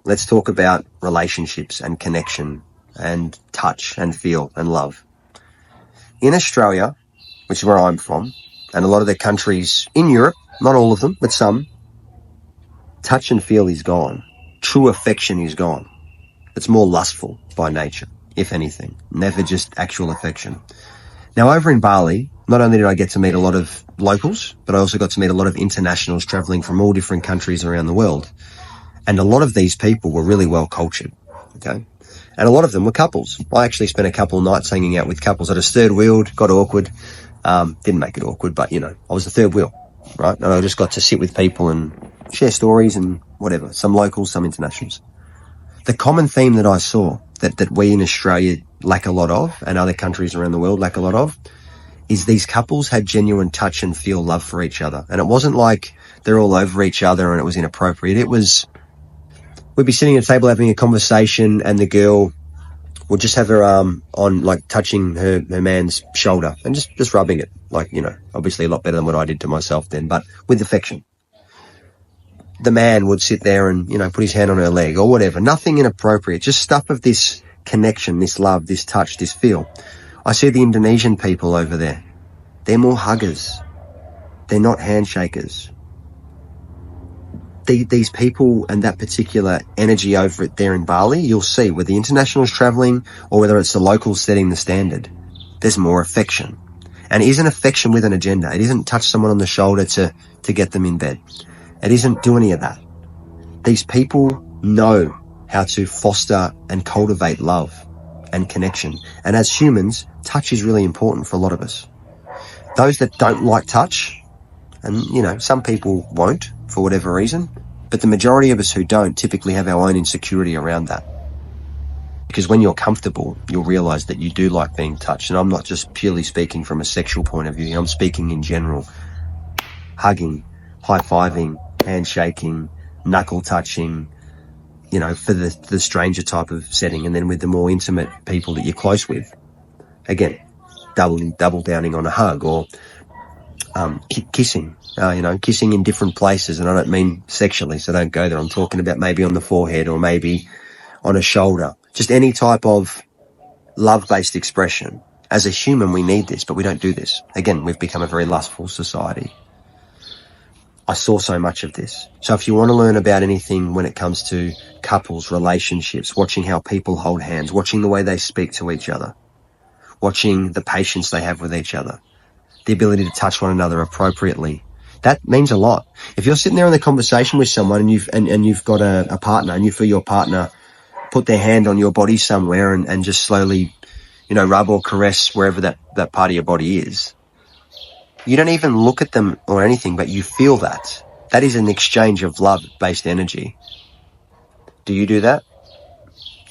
let's talk about relationships and connection and touch and feel and love. In Australia, which is where I'm from, and a lot of the countries in Europe, not all of them, but some, touch and feel is gone. True affection is gone. It's more lustful by nature, if anything, never just actual affection. Now, over in Bali, not only did I get to meet a lot of locals, but I also got to meet a lot of internationals traveling from all different countries around the world. And a lot of these people were really well cultured, okay? And a lot of them were couples. I actually spent a couple of nights hanging out with couples. I was third wheeled, got awkward. Didn't make it awkward, but, I was the third wheel, right? And I just got to sit with people and share stories and whatever. Some locals, some internationals. The common theme that I saw that we in Australia lack a lot of, and other countries around the world lack a lot of, is these couples had genuine touch and feel love for each other. And it wasn't like they're all over each other and it was inappropriate. It was, we'd be sitting at a table having a conversation and the girl would just have her arm on, like touching her man's shoulder and just rubbing it. Like, obviously a lot better than what I did to myself then, but with affection. The man would sit there and, put his hand on her leg or whatever. Nothing inappropriate, just stuff of this connection, this love, this touch, this feel. I see the Indonesian people over there. They're more huggers. They're not handshakers. These people and that particular energy over it there in Bali, you'll see whether the internationals traveling or whether it's the locals setting the standard, there's more affection. And it isn't affection with an agenda. It isn't touch someone on the shoulder to get them in bed. It isn't do any of that. These people know how to foster and cultivate love and connection. And as humans, touch is really important for a lot of us. Those that don't like touch, and some people won't for whatever reason, but the majority of us who don't typically have our own insecurity around that. Because when you're comfortable, you'll realize that you do like being touched. And I'm not just purely speaking from a sexual point of view. I'm speaking in general. Hugging, high-fiving, handshaking, knuckle touching, for the stranger type of setting. And then with the more intimate people that you're close with, again, double downing on a hug or kissing, kissing in different places. And I don't mean sexually, so don't go there. I'm talking about maybe on the forehead or maybe on a shoulder. Just any type of love-based expression. As a human, we need this, but we don't do this. Again, we've become a very lustful society. I saw so much of this. So if you want to learn about anything when it comes to couples, relationships, watching how people hold hands, watching the way they speak to each other, watching the patience they have with each other, the ability to touch one another appropriately, that means a lot. If you're sitting there in a conversation with someone and you've got a partner and you feel your partner put their hand on your body somewhere and just slowly, rub or caress wherever that part of your body is, you don't even look at them or anything, but you feel that. That is an exchange of love-based energy. Do you do that?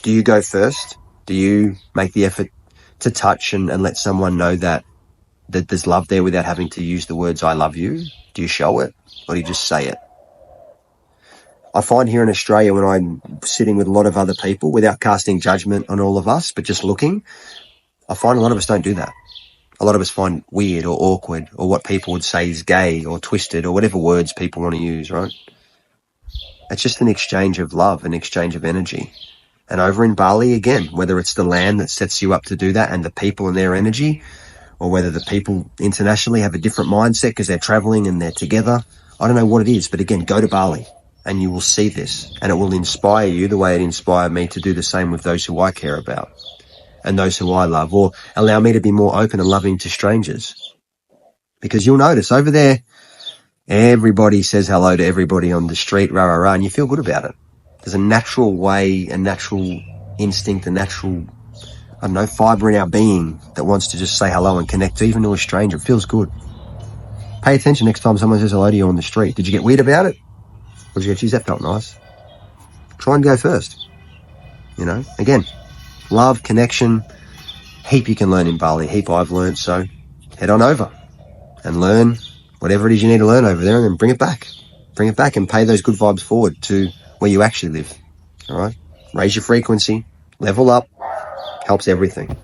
Do you go first? Do you make the effort to touch and let someone know that there's love there without having to use the words, I love you? Do you show it or do you just say it? I find here in Australia when I'm sitting with a lot of other people, without casting judgment on all of us, but just looking, I find a lot of us don't do that. A lot of us find weird or awkward or what people would say is gay or twisted or whatever words people want to use, right? It's just an exchange of love, an exchange of energy. And over in Bali, again, whether it's the land that sets you up to do that and the people and their energy, or whether the people internationally have a different mindset because they're traveling and they're together, I don't know what it is, but again, go to Bali and you will see this and it will inspire you the way it inspired me to do the same with those who I care about and those who I love, or allow me to be more open and loving to strangers. Because you'll notice over there, everybody says hello to everybody on the street, rah, rah, rah, and you feel good about it. There's a natural way, a natural instinct, a natural, fiber in our being that wants to just say hello and connect even to a stranger. It feels good. Pay attention next time someone says hello to you on the street. Did you get weird about it? Or did you go, geez, that felt nice? Try and go first. Again, love, connection, heap you can learn in Bali, heap I've learned, so head on over and learn whatever it is you need to learn over there and then bring it back. Bring it back and pay those good vibes forward to where you actually live. All right? Raise your frequency, level up, helps everything.